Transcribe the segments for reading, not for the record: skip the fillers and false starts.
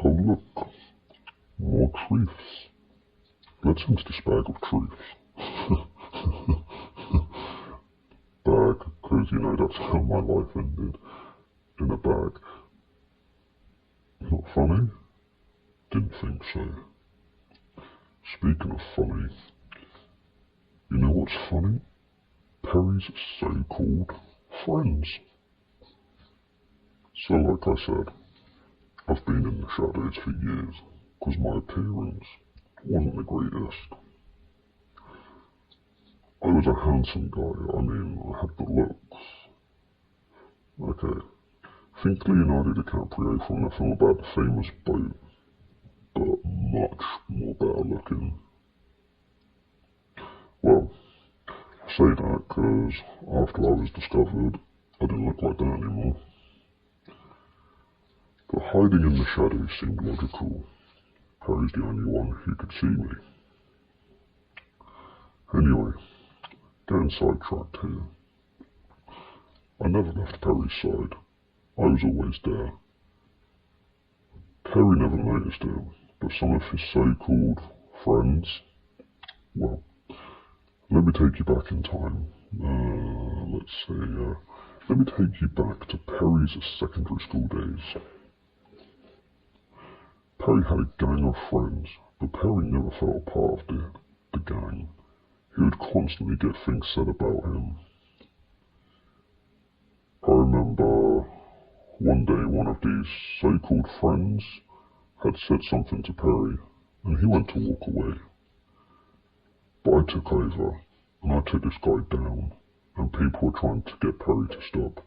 Oh look, more truths. Let's empty this bag of truths. Bag, because you know that's how my life ended. In a bag. Not funny? Didn't think so. Speaking of funny, you know what's funny? Perry's so-called friends. So like I said, I've been in the shadows for years, because my appearance wasn't the greatest. I was a handsome guy, I mean, I had the looks. Okay, think Leonardo DiCaprio from the film about the famous boat, but much more better looking. Well, I say that because after I was discovered, I didn't look like that anymore. But hiding in the shadows seemed logical. Perry's the only one who could see me. Anyway, getting sidetracked here. I never left Perry's side. I was always there. Perry never noticed it, but some of his so-called friends, well, let me take you back in time. Let me take you back to Perry's secondary school days. Perry had a gang of friends, but Perry never felt a part of the gang. He would constantly get things said about him. I remember one day one of these so-called friends had said something to Perry, and he went to walk away. But I took over, and I took this guy down, and people were trying to get Perry to stop,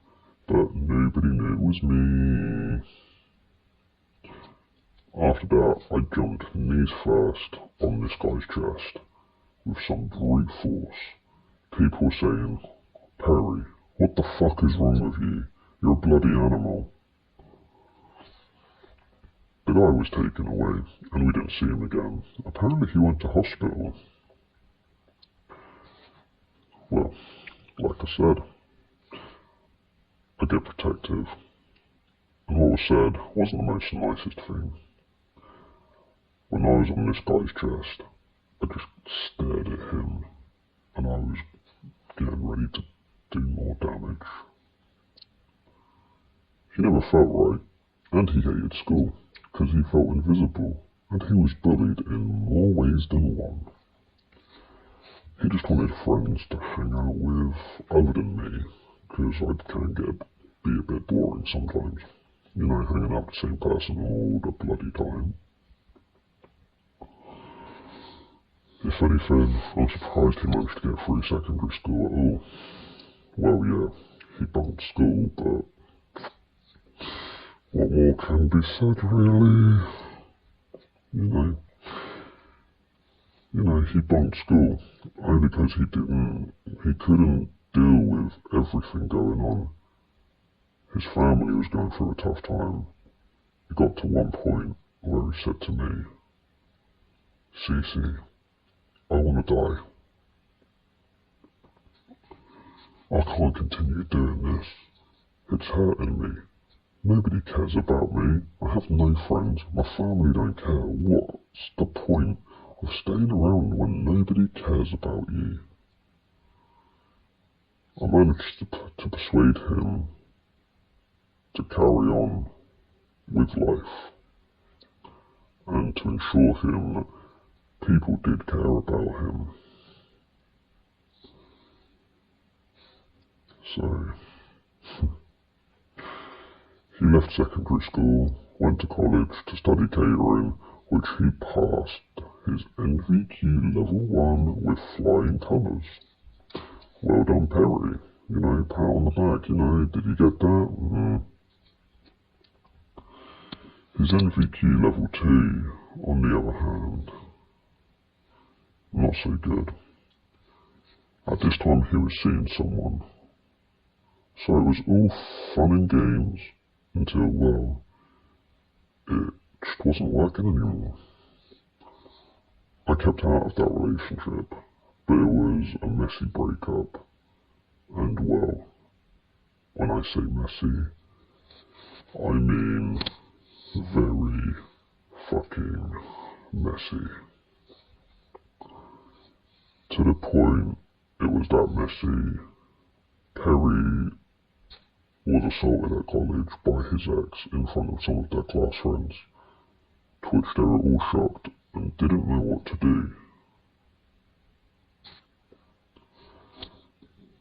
but nobody knew it was me. After that, I jumped knees first on this guy's chest, with some brute force. People were saying, "Perry, what the fuck is wrong with you? You're a bloody animal." The guy was taken away, and we didn't see him again. Apparently he went to hospital. Well, like I said, I get protective, and what was said wasn't the most nicest thing. When I was on this guy's chest, I just stared at him, and I was getting ready to do more damage. He never felt right, and he hated school, because he felt invisible, and he was bullied in more ways than one. He just wanted friends to hang out with other than me, because I can be a bit boring sometimes. You know, hanging out with the same person all the bloody time. If anything, I'm surprised he managed to get through secondary school at all. Well, yeah, he bunked school, but what more can be said, really? You know, he bunked school only because he couldn't deal with everything going on. His family was going through a tough time. It got to one point where he said to me, "Cece, I want to die. I can't continue doing this. It's hurting me. Nobody cares about me. I have no friends. My family don't care. What's the point of staying around when nobody cares about you?" I managed to persuade him to carry on with life and to ensure him that people did care about him. So, he left secondary school, went to college to study catering, which he passed his NVQ level 1 with flying colours. Well done, Perry. You know, pat on the back, you know, did you get that? His NVQ level 2, on the other hand, not so good. At this time he was seeing someone. So it was all fun and games until, well, it just wasn't working anymore. I kept out of that relationship, but it was a messy breakup. And well, when I say messy, I mean very, fucking messy. To the point it was that messy, Perry was assaulted at college by his ex in front of some of their class friends, to which they were all shocked and didn't know what to do.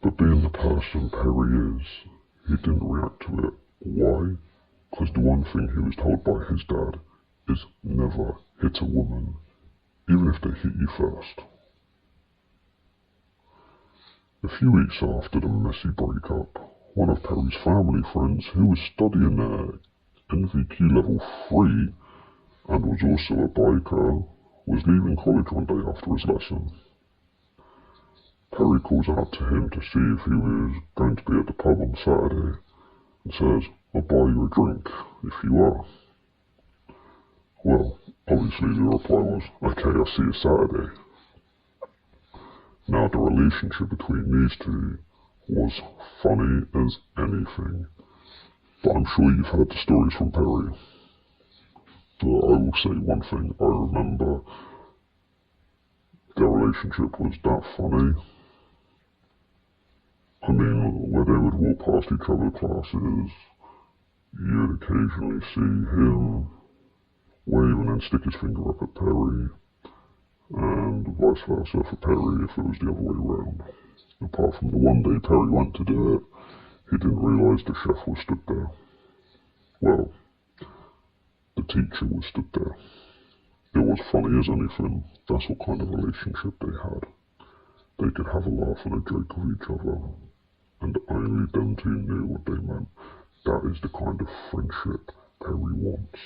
But being the person Perry is, he didn't react to it. Why? Because the one thing he was told by his dad is never hit a woman, even if they hit you first. A few weeks after the messy breakup, one of Perry's family friends, who was studying their NVQ level 3 and was also a biker, was leaving college one day after his lesson. Perry calls out to him to see if he was going to be at the pub on Saturday and says, "I'll buy you a drink if you are." Well, obviously the reply was, "Okay, I'll see you Saturday." Now the relationship between these two was funny as anything, but I'm sure you've heard the stories from Perry. But I will say one thing, I remember their relationship was that funny. I mean, where they would walk past each other's classes, you'd occasionally see him wave and then stick his finger up at Perry, and vice versa for Perry if it was the other way around. Apart from the one day Perry went to do it, he didn't realise the chef was stood there. Well, the teacher was stood there. It was funny as anything. That's what kind of relationship they had. They could have a laugh and a joke with each other, and only them two knew what they meant. That is the kind of friendship Perry wants.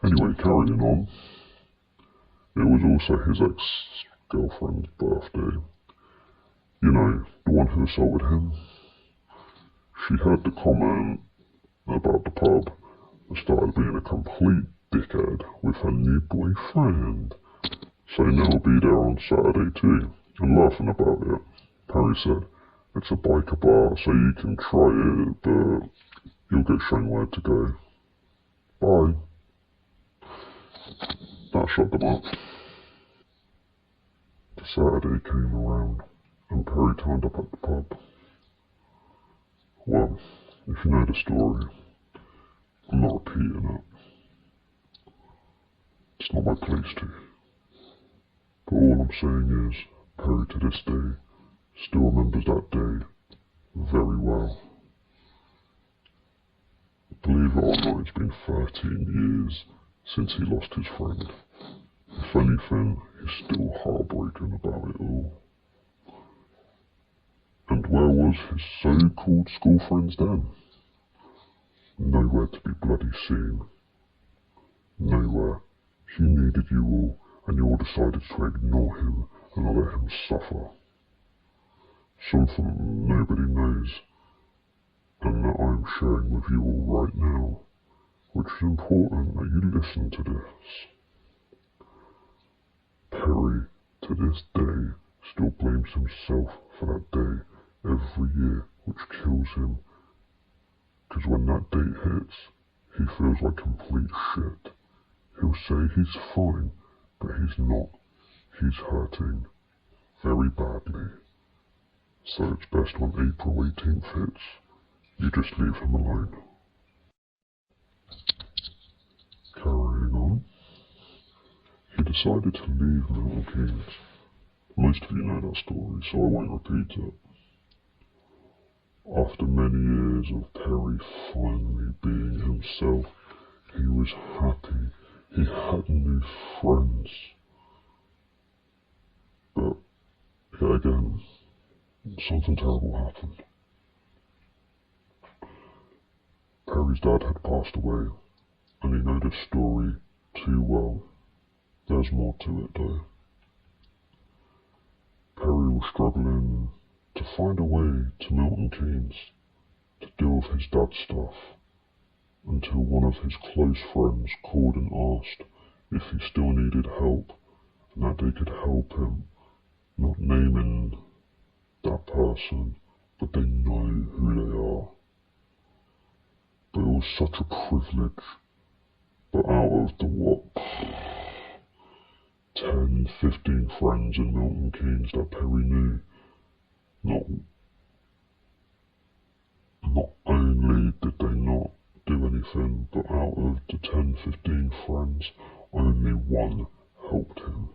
Anyway, carrying on. It was also his ex-girlfriend's birthday. You know, the one who assaulted him. She heard the comment about the pub and started being a complete dickhead with her new boyfriend, saying they'll be there on Saturday too, and laughing about it. Perry said, "It's a biker bar, so you can try it, but you'll get shown where to go. Bye." That shut them up. The Saturday came around, and Perry turned up at the pub. Well, if you know the story, I'm not repeating it. It's not my place to. But all I'm saying is, Perry to this day still remembers that day very well. Believe it or not, it's been 13 years since he lost his friend. If anything, he's still heartbroken about it all. And where was his so-called school friends then? Nowhere to be bloody seen. Nowhere. He needed you all, and you all decided to ignore him and let him suffer. Something nobody knows, and that I am sharing with you all right now, which is important that you listen to this. Perry, to this day, still blames himself for that day every year, which kills him. Because when that date hits, he feels like complete shit. He'll say he's fine, but he's not. He's hurting very badly. So it's best when April 18th hits, you just leave him alone. Carrying on. He decided to leave Milton Keynes. Most of you know that story, so I won't repeat it. After many years of Perry finally being himself, he was happy. He had new friends. But yet again, something terrible happened. Perry's dad had passed away, and he knew this story too well. There's more to it though. Perry was struggling to find a way to Milton Keynes to deal with his dad's stuff, until one of his close friends called and asked if he still needed help and that they could help him, not naming that person, but they know who they are. But it was such a privilege, But out of the, what, 10, 15 friends in Milton Keynes that Perry knew, not only did they not do anything, but out of the 10, 15 friends, only one helped him.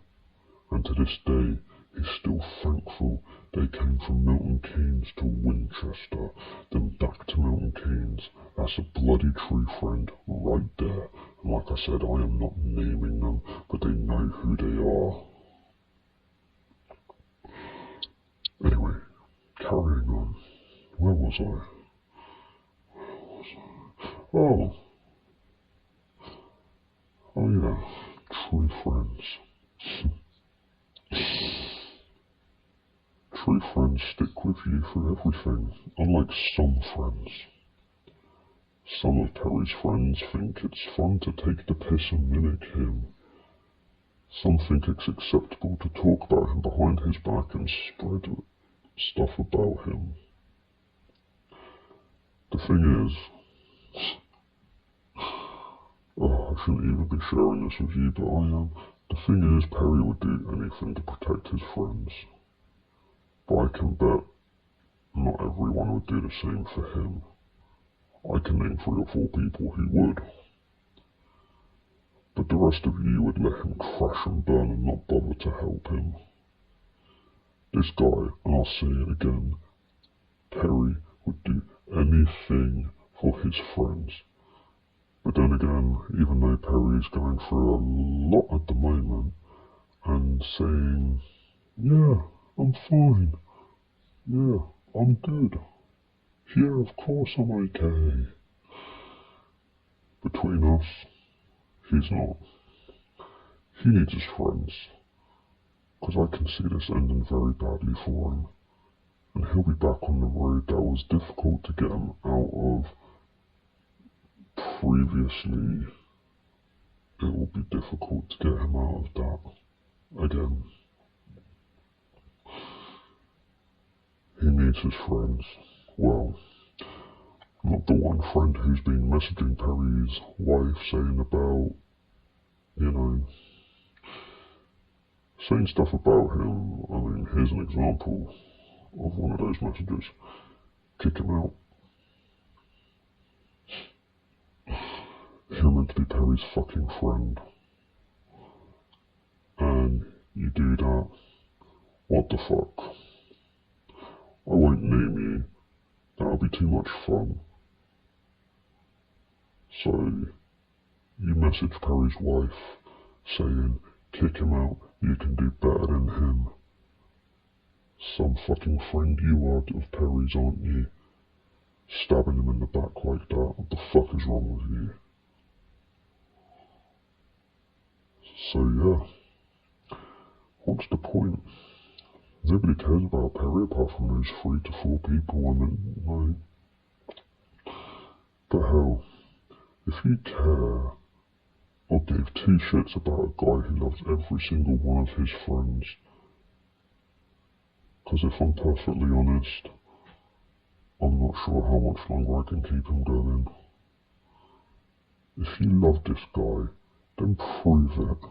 And to this day, he's still thankful they came from Milton Keynes to Winchester, then back to Milton Keynes. That's a bloody true friend right there. And like I said, I am not naming them, but they know who they are. Anyway, carrying on. Where was I? Oh yeah, true friends. True friends stick with you through everything, unlike some friends. Some of Perry's friends think it's fun to take the piss and mimic him. Some think it's acceptable to talk about him behind his back and spread stuff about him. The thing is, I shouldn't even be sharing this with you, but I am. The thing is, Perry would do anything to protect his friends. But I can bet not everyone would do the same for him. I can name 3 or 4 people who would. But the rest of you would let him crash and burn and not bother to help him. This guy, and I'll say it again, Perry would do anything for his friends. But then again, even though Perry's going through a lot at the moment, and saying, yeah, I'm fine, yeah, I'm good, yeah, of course I'm okay. Between us, he's not. He needs his friends, because I can see this ending very badly for him, and he'll be back on the road that was difficult to get him out of previously. It will be difficult to get him out of that again. He needs his friends. Well, not the one friend who's been messaging Perry's wife saying about, saying stuff about him. I mean, here's an example of one of those messages. Kick him out. You're meant to be Perry's fucking friend. And you do that. What the fuck? I won't name you. That'll be too much fun. So, you message Perry's wife saying, kick him out, you can do better than him. Some fucking friend you are of Perry's, aren't you? Stabbing him in the back like that. What the fuck is wrong with you? So yeah, what's the point? Nobody cares about Perry apart from those 3 to 4 people. I mean, no. But hell, if you care or gave 2 shits about a guy who loves every single one of his friends, because if I'm perfectly honest, I'm not sure how much longer I can keep him going. If you love this guy, then prove it.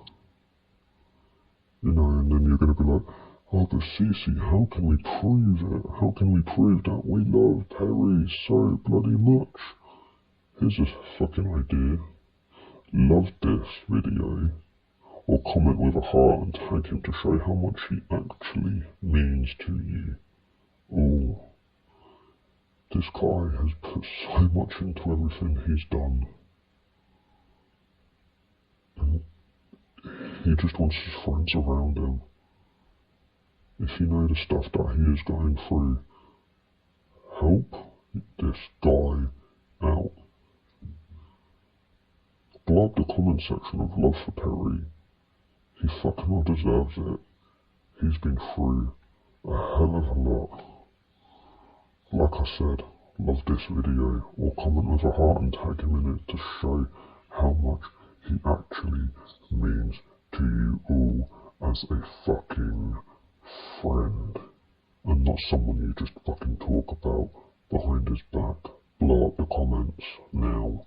And then you're going to be like, oh, but Cece, how can we prove it? How can we prove that we love Perry so bloody much? Here's a fucking idea. Love this video, or comment with a heart and tag him to show how much he actually means to you. Oh, this guy has put so much into everything he's done. And he just wants his friends around him. If you know the stuff that he is going through, help this guy out. Blow up the comment section of love for Perry. He fucking well deserves it. He's been through a hell of a lot. Like I said, love this video, or comment with a heart and tag him in it to show how much he actually means to you all as a fucking friend, and not someone you just fucking talk about behind his back. Blow up the comments now.